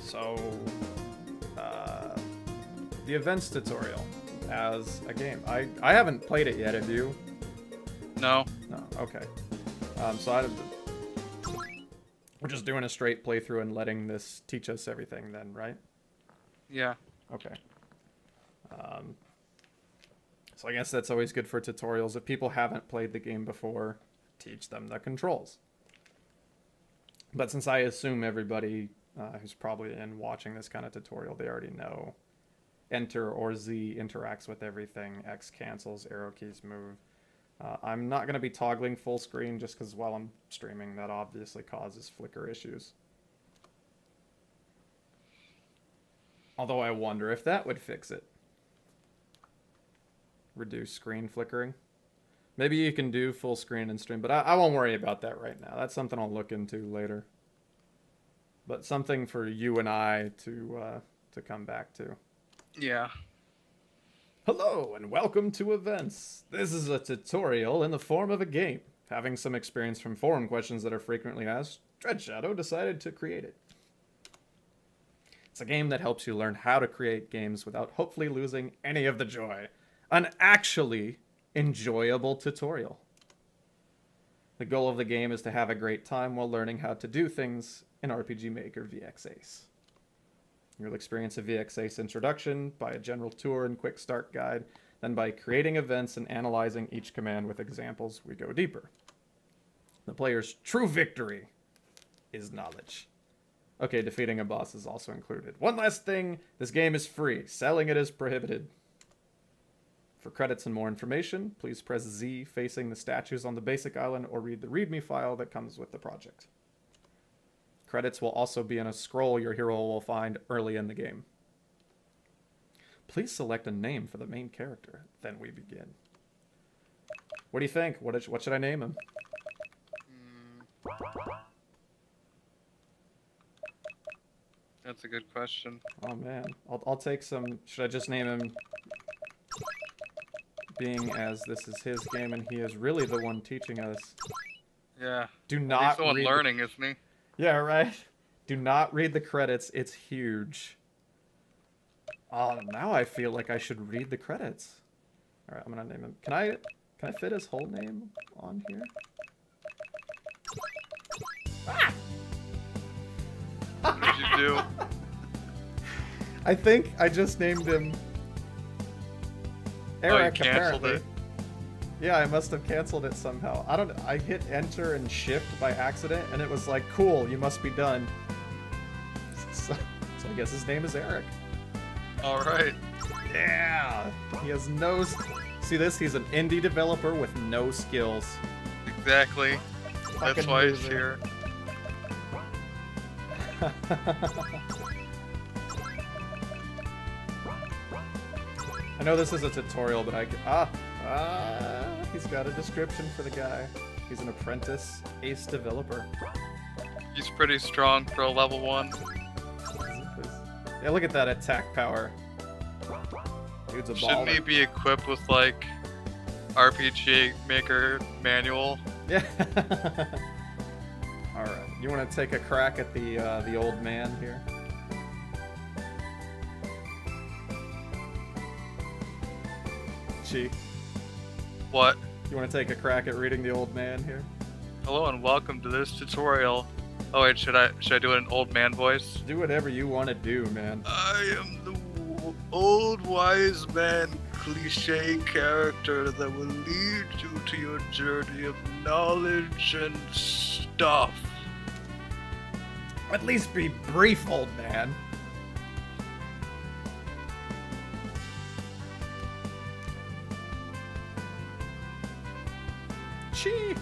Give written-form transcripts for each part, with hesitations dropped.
So, the events tutorial as a game. I haven't played it yet, have you? No. No, okay. We're just doing a straight playthrough and letting this teach us everything then, right? Yeah. Okay. So I guess that's always good for tutorials. If people haven't played the game before, teach them the controls. But since I assume everybody who's probably in watching this kind of tutorial, they already know Enter or Z interacts with everything, X cancels, arrow keys move. I'm not going to be toggling full screen just because while I'm streaming, that obviously causes flicker issues. Although I wonder if that would fix it. Reduce screen flickering. Maybe you can do full screen and stream, but I won't worry about that right now. That's something I'll look into later. But something for you and I to come back to. Yeah. Hello and welcome to Events. This is a tutorial in the form of a game. Having some experience from forum questions that are frequently asked, Dreadshadow decided to create it. It's a game that helps you learn how to create games without hopefully losing any of the joy. An actually enjoyable tutorial. The goal of the game is to have a great time while learning how to do things in RPG Maker VX Ace. You'll experience a VX Ace introduction by a general tour and quick start guide, then by creating events and analyzing each command with examples, we go deeper. The player's true victory is knowledge. Okay, defeating a boss is also included. One last thing, this game is free. Selling it is prohibited. For credits and more information, please press Z facing the statues on the basic island or read the README file that comes with the project. Credits will also be in a scroll your hero will find early in the game. Please select a name for the main character, then we begin. What do you think? What should I name him? That's a good question. Oh man, I'll take some. Should I just name him? Being as this is his game and he is really the one teaching us. Yeah. Do not He's the one read learning, isn't he? Yeah, right? Do not read the credits. It's huge. Oh, now I feel like I should read the credits. Alright, I'm gonna name him. Can I fit his whole name on here? Ah! What did you do? I think I just named him Eric, you canceled apparently. it? Yeah, I must have canceled it somehow. I hit enter and shift by accident, and it was like, cool, you must be done. So I guess his name is Eric. Alright. Yeah! He has no... See this? He's an indie developer with no skills. Exactly. That's Fucking why he's loser. here. I know this is a tutorial, but he's got a description for the guy. He's an apprentice ace developer. He's pretty strong for a level 1. Yeah, look at that attack power. Dude's a baller. Shouldn't he be equipped with, like, RPG Maker manual? Yeah. Alright, you want to take a crack at the old man here? Chi. What? You want to take a crack at reading the old man here? Hello and welcome to this tutorial. Oh wait, should I do it in old man voice? Do whatever you want to do, man. I am the old wise man cliche character that will lead you to your journey of knowledge and stuff. At least be brief, old man. Chi.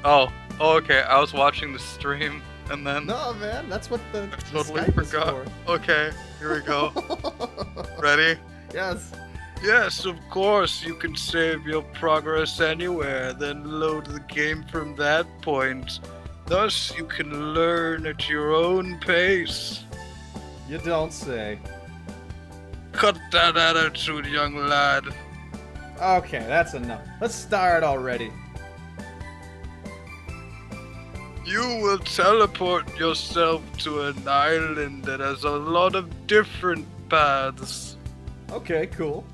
Oh, okay. I was watching the stream and then No, man, that's what the I totally Skype is forgot. for. Okay, here we go. Ready? Yes. Yes, of course, you can save your progress anywhere, then load the game from that point. Thus, you can learn at your own pace. You don't say. Cut that attitude, young lad. Okay, that's enough. Let's start already. You will teleport yourself to an island that has a lot of different paths. Okay, cool.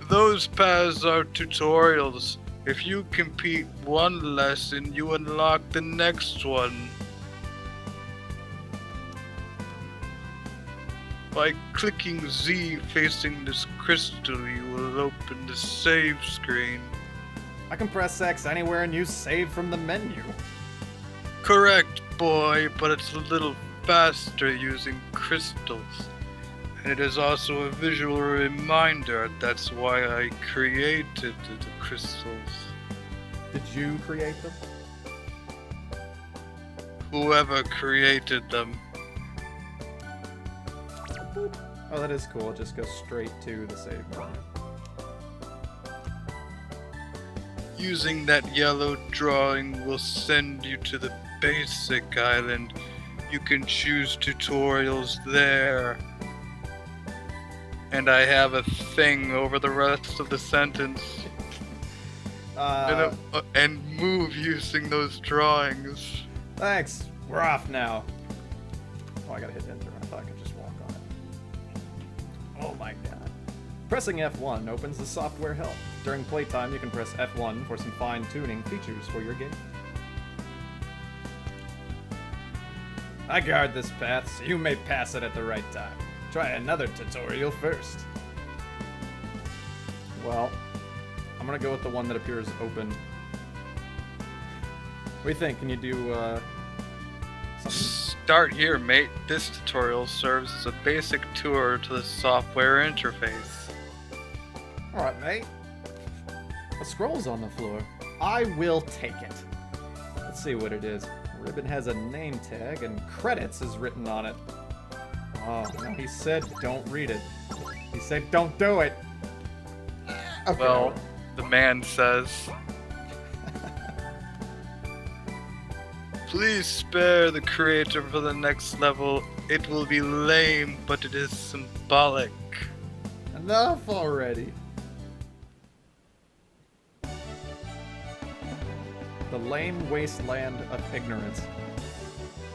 Those paths are tutorials. If you complete one lesson, you unlock the next one. By clicking Z facing this crystal, you will open the save screen. I can press X anywhere and use save from the menu. Correct, boy, but it's a little faster using crystals. And it is also a visual reminder. That's why I created the crystals. Did you create them? Whoever created them. Oh, that is cool. It just goes straight to the save menu. Using that yellow drawing will send you to the basic island. You can choose tutorials there. And I have a thing over the rest of the sentence. And move using those drawings. Thanks. We're off now. Oh, I gotta hit enter. I thought I could just walk on it. Oh my god. Pressing F1 opens the software help. During playtime, you can press F1 for some fine-tuning features for your game. I guard this path, so you may pass it at the right time. Try another tutorial first. Well, I'm gonna go with the one that appears open. What do you think? Can you do, something? Start here, mate. This tutorial serves as a basic tour to the software interface. Alright, mate. A scroll's on the floor. I will take it. Let's see what it is. The ribbon has a name tag and credits is written on it. Oh, no, he said don't read it. He said don't do it. Okay. Well, the man says, please spare the creator for the next level. It will be lame, but it is symbolic. Enough already. The lame wasteland of ignorance.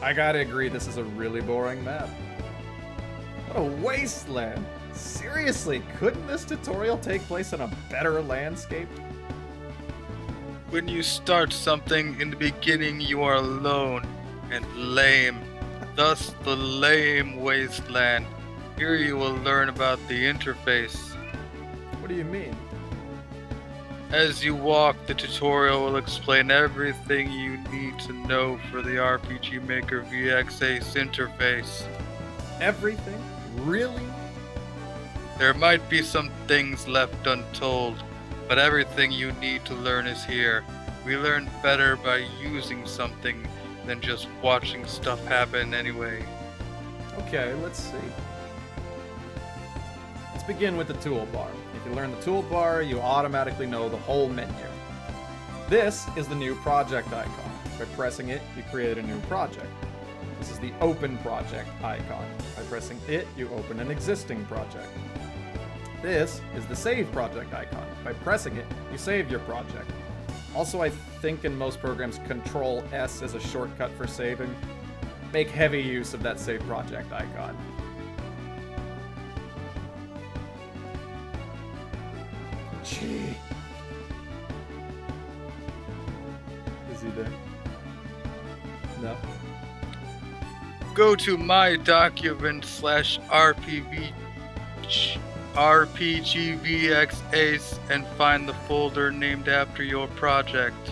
I gotta agree, this is a really boring map. What a wasteland! Seriously, couldn't this tutorial take place in a better landscape? When you start something in the beginning, you are alone and lame. Thus, the lame wasteland. Here you will learn about the interface. What do you mean? As you walk, the tutorial will explain everything you need to know for the RPG Maker VX Ace interface. Everything? Really? There might be some things left untold, but everything you need to learn is here. We learn better by using something than just watching stuff happen anyway. Okay, let's see. Let's begin with the toolbar. If you learn the toolbar, you automatically know the whole menu. This is the new project icon. By pressing it, you create a new project. This is the open project icon. By pressing it, you open an existing project. This is the save project icon. By pressing it, you save your project. Also, I think in most programs, Control S is a shortcut for saving. Make heavy use of that save project icon. Gee. Is he there? No. Go to my document / RPGVX Ace and find the folder named after your project.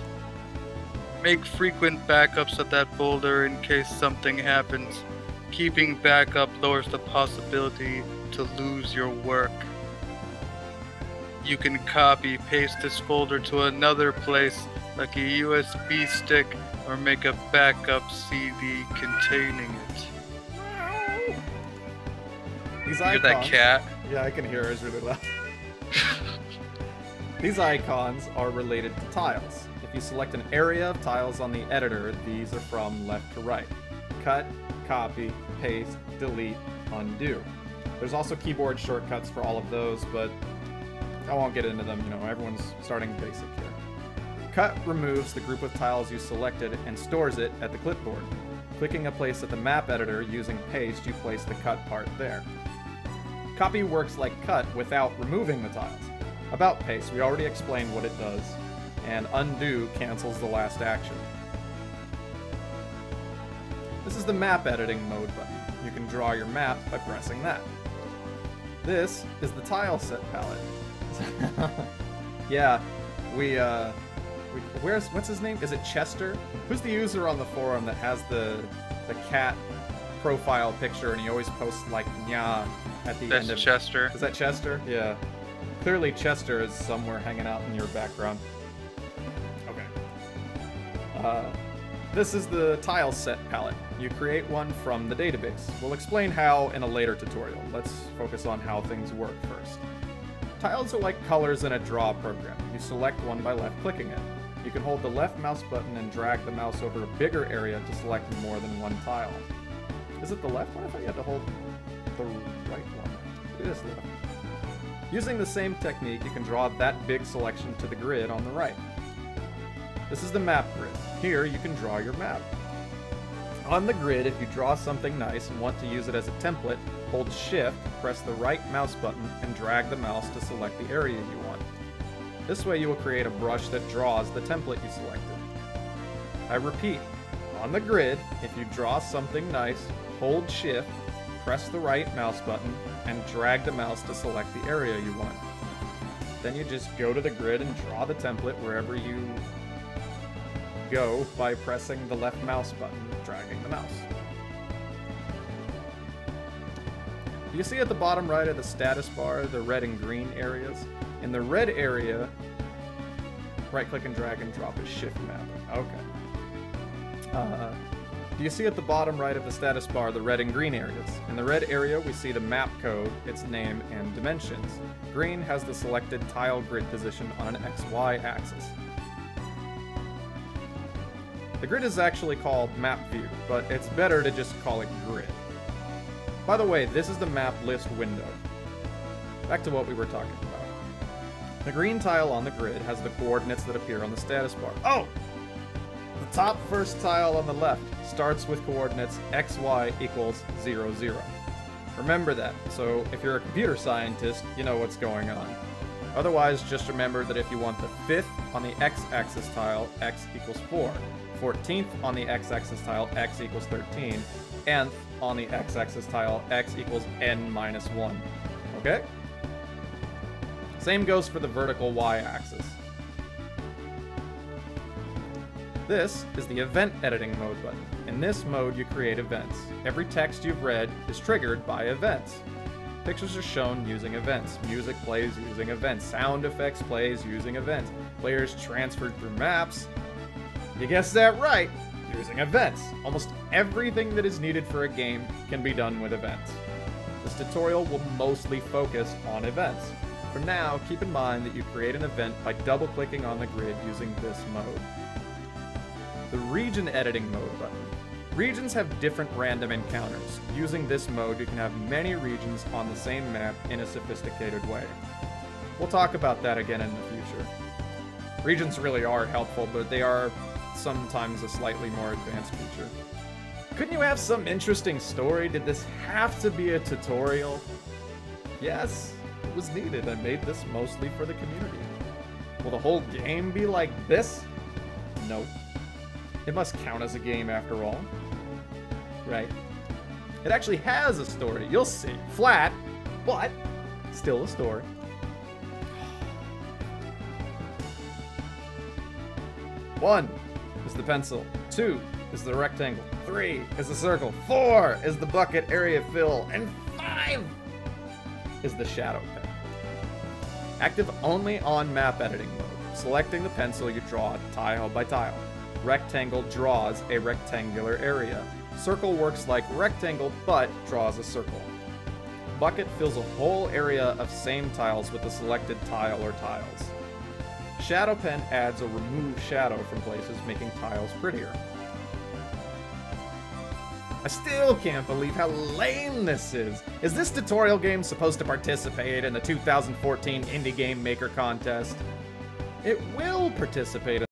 Make frequent backups of that folder in case something happens. Keeping backup lowers the possibility to lose your work. You can copy paste this folder to another place like a USB stick or make a backup CD containing it. These You hear that cat? Yeah, I can hear her. It's really loud. These icons are related to tiles. If you select an area of tiles on the editor, these are from left to right. Cut, copy, paste, delete, undo. There's also keyboard shortcuts for all of those, but I won't get into them. You know, everyone's starting basic here. Cut removes the group of tiles you selected and stores it at the clipboard. Clicking a place at the map editor using paste, you place the cut part there. Copy works like cut without removing the tiles. About paste, we already explained what it does, and undo cancels the last action. This is the map editing mode button. You can draw your map by pressing that. This is the tile set palette. Yeah, what's his name? Is it Chester? Who's the user on the forum that has the cat profile picture and he always posts like nya at the end of... That's Chester. Is that Chester? Yeah. Clearly Chester is somewhere hanging out in your background. Okay. This is the tile set palette. You create one from the database. We'll explain how in a later tutorial. Let's focus on how things work first. Tiles are like colors in a draw program. You select one by left-clicking it. You can hold the left mouse button and drag the mouse over a bigger area to select more than one tile. Is it the left one? I thought you had to hold the right one. It is left. Using the same technique, you can draw that big selection to the grid on the right. This is the map grid. Here, you can draw your map. On the grid, if you draw something nice and want to use it as a template, hold Shift, press the right mouse button, and drag the mouse to select the area you want. This way you will create a brush that draws the template you selected. I repeat, on the grid, if you draw something nice, hold Shift, press the right mouse button, and drag the mouse to select the area you want. Then you just go to the grid and draw the template wherever you go by pressing the left mouse button, dragging the mouse. You see at the bottom right of the status bar the red and green areas? In the red area, right-click and drag and drop is shift map. Okay. Do you see at the bottom right of the status bar the red and green areas? In the red area, we see the map code, its name, and dimensions. Green has the selected tile grid position on an XY axis. The grid is actually called map view, but it's better to just call it grid. By the way, this is the map list window. Back to what we were talking about. The green tile on the grid has the coordinates that appear on the status bar. Oh! The top first tile on the left starts with coordinates xy equals 0, 0. Remember that, so if you're a computer scientist, you know what's going on. Otherwise, just remember that if you want the 5th on the x-axis tile, x equals 4. 14th on the x-axis tile, x equals 13. Nth on the x-axis tile, x equals n minus 1. Okay? Same goes for the vertical y-axis. This is the event editing mode button. In this mode, you create events. Every text you've read is triggered by events. Pictures are shown using events. Music plays using events. Sound effects plays using events. Players transferred through maps. You guessed that right, using events. Almost everything that is needed for a game can be done with events. This tutorial will mostly focus on events. For now, keep in mind that you create an event by double-clicking on the grid using this mode. The region editing mode button. Regions have different random encounters. Using this mode, you can have many regions on the same map in a sophisticated way. We'll talk about that again in the future. Regions really are helpful, but they are sometimes a slightly more advanced feature. Couldn't you have some interesting story? Did this have to be a tutorial? Yes, it was needed. I made this mostly for the community. Will the whole game be like this? Nope. It must count as a game after all. Right. It actually has a story. You'll see. Flat, but still a story. One is the pencil. 2 is the rectangle. 3 is the circle. 4 is the bucket area fill. And 5 is the shadow pen. Active only on map editing mode. Selecting the pencil, you draw tile by tile. Rectangle draws a rectangular area. Circle works like rectangle, but draws a circle. Bucket fills a whole area of same tiles with the selected tile or tiles. Shadow pen adds a remove shadow from places, making tiles prettier. I still can't believe how lame this is. Is this tutorial game supposed to participate in the 2014 Indie Game Maker contest? It will participate in